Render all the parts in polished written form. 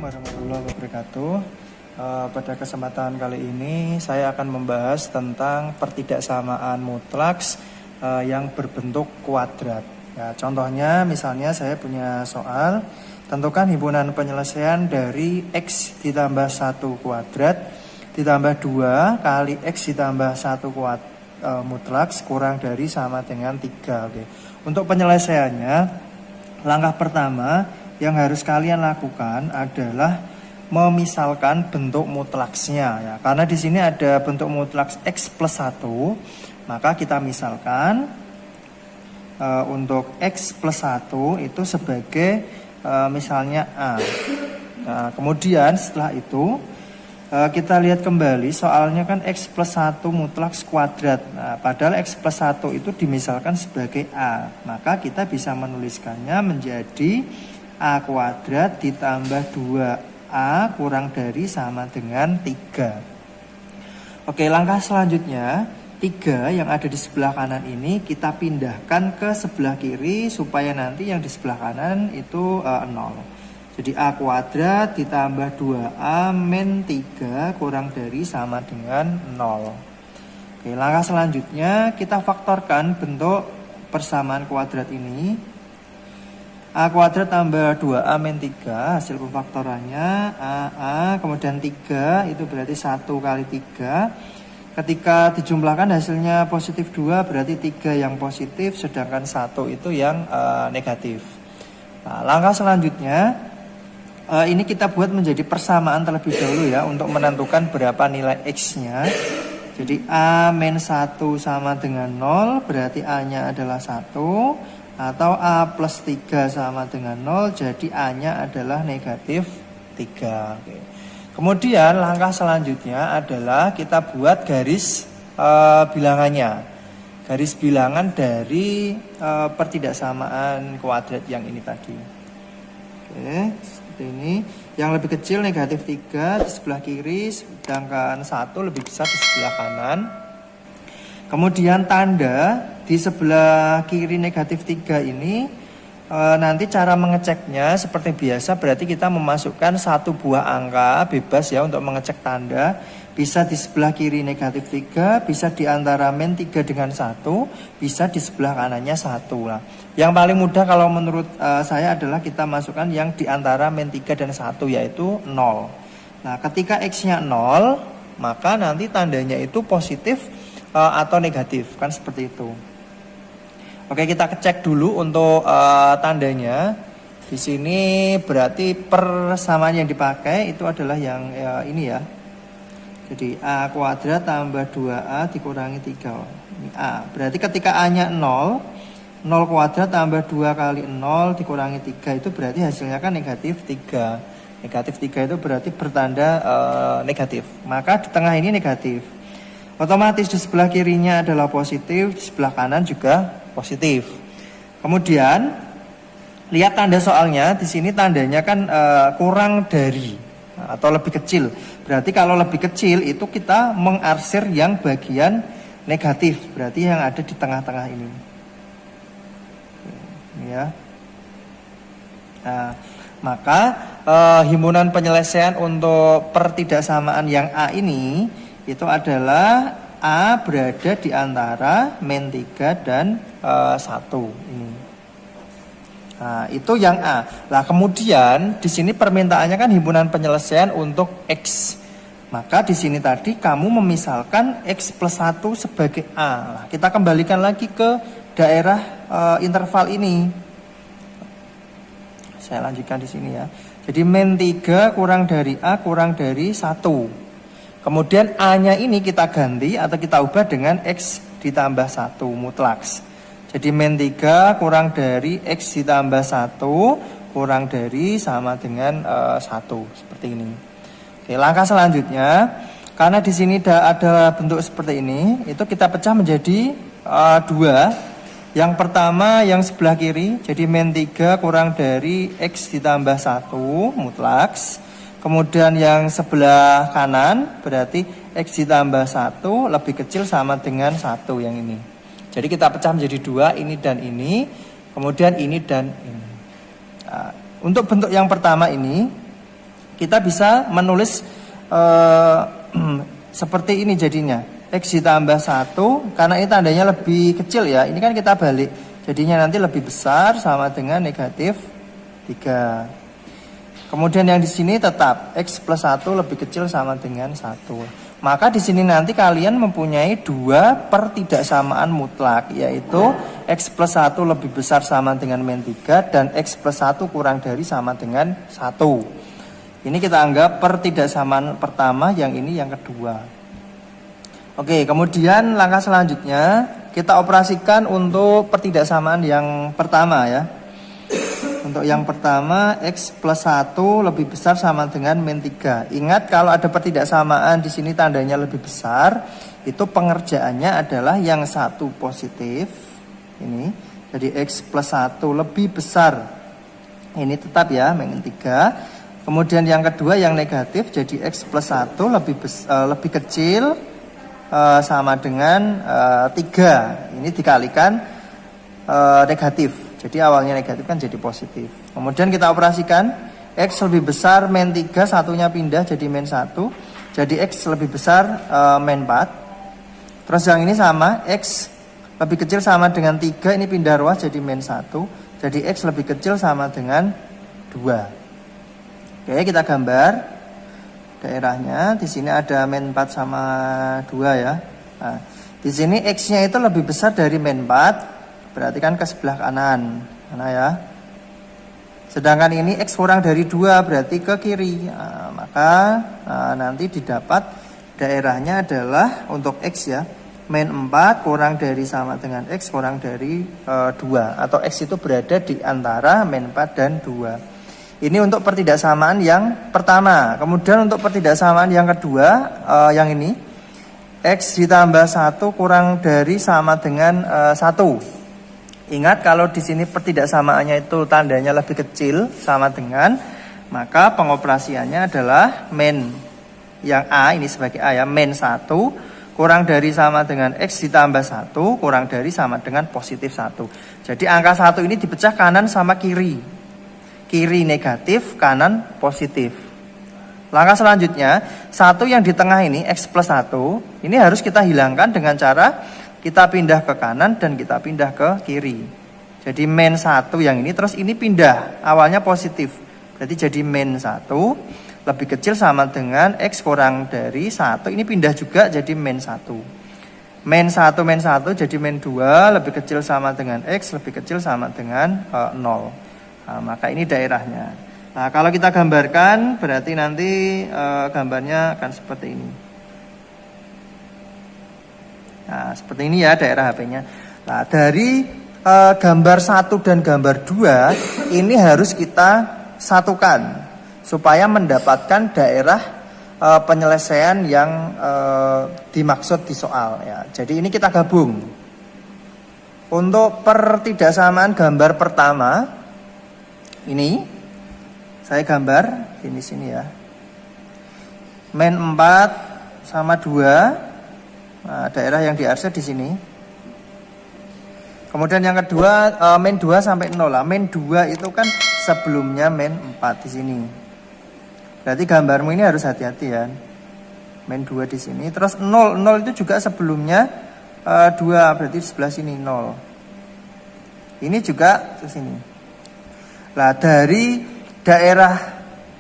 warahmatullahi wabarakatuh. Pada kesempatan kali ini saya akan membahas tentang pertidaksamaan mutlaks yang berbentuk kuadrat. Ya, contohnya misalnya saya punya soal, tentukan himpunan penyelesaian dari X ditambah 1 kuadrat ditambah 2 kali X ditambah 1 mutlaks kurang dari sama dengan 3. Oke. Untuk penyelesaiannya, langkah pertama yang harus kalian lakukan adalah memisalkan bentuk mutlaksnya ya. Karena di sini ada bentuk mutlaks X plus 1, maka kita misalkan untuk X plus 1 itu sebagai misalnya A. Nah, kemudian setelah itu kita lihat kembali soalnya kan X plus 1 mutlaks kuadrat. Nah, padahal X plus 1 itu dimisalkan sebagai A. Maka kita bisa menuliskannya menjadi A kuadrat ditambah 2A kurang dari sama dengan 3. Oke, langkah selanjutnya 3 yang ada di sebelah kanan ini kita pindahkan ke sebelah kiri supaya nanti yang di sebelah kanan itu 0. Jadi A kuadrat ditambah 2A min 3 kurang dari sama dengan 0. Oke, langkah selanjutnya kita faktorkan bentuk persamaan kuadrat ini. A kuadrat tambah 2A min 3 hasil pemfaktorannya AA, kemudian 3 itu berarti 1 kali 3. Ketika dijumlahkan hasilnya positif 2 berarti 3 yang positif sedangkan 1 itu yang negatif. Nah, langkah selanjutnya ini kita buat menjadi persamaan terlebih dahulu ya untuk menentukan berapa nilai X-nya. Jadi A min 1 sama dengan 0 berarti A-nya adalah 1. Atau A plus 3 sama dengan 0, jadi A-nya adalah negatif 3. Oke. Kemudian langkah selanjutnya adalah kita buat garis bilangannya. Garis bilangan dari pertidaksamaan kuadrat yang ini tadi. Oke, seperti ini. Yang lebih kecil negatif 3 di sebelah kiri, sedangkan 1 lebih besar di sebelah kanan. Kemudian tanda di sebelah kiri negatif 3 ini nanti cara mengeceknya seperti biasa berarti kita memasukkan satu buah angka bebas ya untuk mengecek tanda. Bisa di sebelah kiri negatif 3, bisa di antara min 3 dengan 1, bisa di sebelah kanannya 1. Nah, yang paling mudah kalau menurut saya adalah kita masukkan yang di antara min 3 dan 1 yaitu 0. Nah, ketika X-nya 0, maka nanti tandanya itu positif atau negatif, kan seperti itu. Oke, kita cek dulu untuk tandanya. Di sini berarti persamaan yang dipakai itu adalah yang ini ya. Jadi A kuadrat tambah 2A dikurangi 3. Ini A. Berarti ketika A-nya 0, 0 kuadrat tambah 2 kali 0 dikurangi 3 itu berarti hasilnya kan negatif 3. Negatif 3 itu berarti bertanda negatif. Maka di tengah ini negatif. Otomatis di sebelah kirinya adalah positif, di sebelah kanan juga positif. Kemudian lihat tanda soalnya, di sini tandanya kan kurang dari atau lebih kecil. Berarti kalau lebih kecil itu kita mengarsir yang bagian negatif, berarti yang ada di tengah-tengah ini. Ini ya. Nah, maka himpunan penyelesaian untuk pertidaksamaan yang A ini itu adalah A berada di antara min 3 dan 1 ini. Nah, itu yang A. Nah, kemudian di sini permintaannya kan himpunan penyelesaian untuk X. Maka di sini tadi kamu memisalkan X plus 1 sebagai A. Nah, kita kembalikan lagi ke daerah interval ini. Saya lanjutkan di sini ya. Jadi min 3 kurang dari A kurang dari 1. Kemudian A-nya ini kita ganti atau kita ubah dengan X ditambah 1 mutlaks. Jadi min 3 kurang dari X ditambah 1 kurang dari sama dengan 1. Seperti ini. Oke, langkah selanjutnya, karena di sini ada bentuk seperti ini, itu kita pecah menjadi 2. Yang pertama yang sebelah kiri, jadi min 3 kurang dari X ditambah 1 mutlaks. Kemudian yang sebelah kanan berarti X ditambah 1 lebih kecil sama dengan 1 yang ini. Jadi kita pecah menjadi 2, ini dan ini. Kemudian ini dan ini. Nah, untuk bentuk yang pertama ini kita bisa menulis seperti ini jadinya. X ditambah 1, karena ini tandanya lebih kecil ya. Ini kan kita balik. Jadinya nanti lebih besar sama dengan negatif 3. Kemudian yang di sini tetap X plus 1 lebih kecil sama dengan 1. Maka di sini nanti kalian mempunyai 2 pertidaksamaan mutlak, yaitu X plus 1 lebih besar sama dengan min 3 dan X plus 1 kurang dari sama dengan 1. Ini kita anggap pertidaksamaan pertama, yang ini yang kedua. Oke, kemudian langkah selanjutnya kita operasikan untuk pertidaksamaan yang pertama ya. Untuk yang pertama, X plus 1 lebih besar sama dengan min 3. Ingat, kalau ada pertidaksamaan di sini tandanya lebih besar, itu pengerjaannya adalah yang satu positif. Ini, jadi X plus 1 lebih besar. Ini tetap ya, min 3. Kemudian yang kedua yang negatif, jadi X plus 1 lebih kecil sama dengan 3. Ini dikalikan negatif. Jadi awalnya negatif kan jadi positif. Kemudian kita operasikan X lebih besar min 3, satunya pindah jadi min 1. Jadi X lebih besar min 4. Terus yang ini sama, X lebih kecil sama dengan 3, ini pindah ruas jadi min 1. Jadi X lebih kecil sama dengan 2. Oke, kita gambar daerahnya. Di sini ada min 4 sama 2 ya. Nah, di sini X-nya itu lebih besar dari min 4. Berarti kan ke sebelah kanan, ya. Sedangkan ini X kurang dari 2, berarti ke kiri. Nah, maka nanti didapat daerahnya adalah untuk X ya, min 4 kurang dari sama dengan X kurang dari 2. Atau X itu berada di antara min 4 dan 2. Ini untuk pertidaksamaan yang pertama. Kemudian untuk pertidaksamaan yang kedua, yang ini, X ditambah 1 kurang dari sama dengan 1. Ingat, kalau di sini pertidaksamaannya itu tandanya lebih kecil sama dengan, maka pengoperasiannya adalah min yang A, ini sebagai A ya, min 1 kurang dari sama dengan X ditambah 1 kurang dari sama dengan positif 1. Jadi angka 1 ini dipecah kanan sama kiri. Kiri negatif, kanan positif. Langkah selanjutnya, 1 yang di tengah ini, X plus 1, ini harus kita hilangkan dengan cara kita pindah ke kanan dan kita pindah ke kiri. Jadi min 1 yang ini, terus ini pindah, awalnya positif. Berarti jadi min 1 lebih kecil sama dengan X kurang dari 1. Ini pindah juga jadi min 1. Min 1 jadi min 2 lebih kecil sama dengan X lebih kecil sama dengan 0. Nah, maka ini daerahnya. Nah, kalau kita gambarkan berarti nanti gambarnya akan seperti ini. Nah, seperti ini ya daerah HP-nya. Nah, dari gambar 1 dan gambar 2 ini harus kita satukan supaya mendapatkan daerah penyelesaian yang dimaksud di soal ya. Jadi ini kita gabung. Untuk pertidaksamaan gambar pertama ini saya gambar ini sini ya. Min 4 sama 2. Nah, daerah yang diarsir di sini. Kemudian yang kedua min 2 sampai 0 lah. Min 2 itu kan sebelumnya min 4 di sini. Berarti gambarmu ini harus hati-hati ya. Min 2 di sini. Terus 0 itu juga sebelumnya 2, berarti di sebelah sini 0. Ini juga ke sini. Nah, dari daerah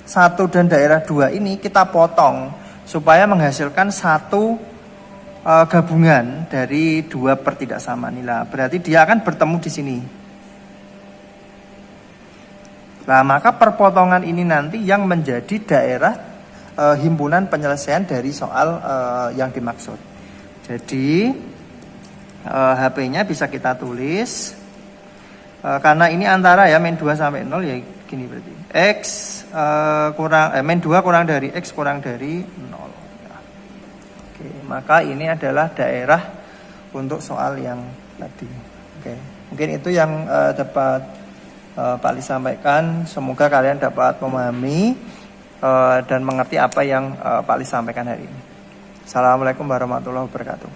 1 dan daerah 2 ini kita potong supaya menghasilkan satu gabungan dari 2 pertidaksamaan nilai. Berarti dia akan bertemu di sini. Nah, maka perpotongan ini nanti yang menjadi daerah himpunan penyelesaian dari soal yang dimaksud. Jadi HP-nya bisa kita tulis karena ini antara ya min 2 sampai 0 ya gini berarti. X min 2 kurang dari X kurang dari 0. Oke, maka ini adalah daerah untuk soal yang tadi. Oke, mungkin itu yang dapat Pak Ali sampaikan. Semoga kalian dapat memahami dan mengerti apa yang Pak Ali sampaikan hari ini. Assalamualaikum warahmatullahi wabarakatuh.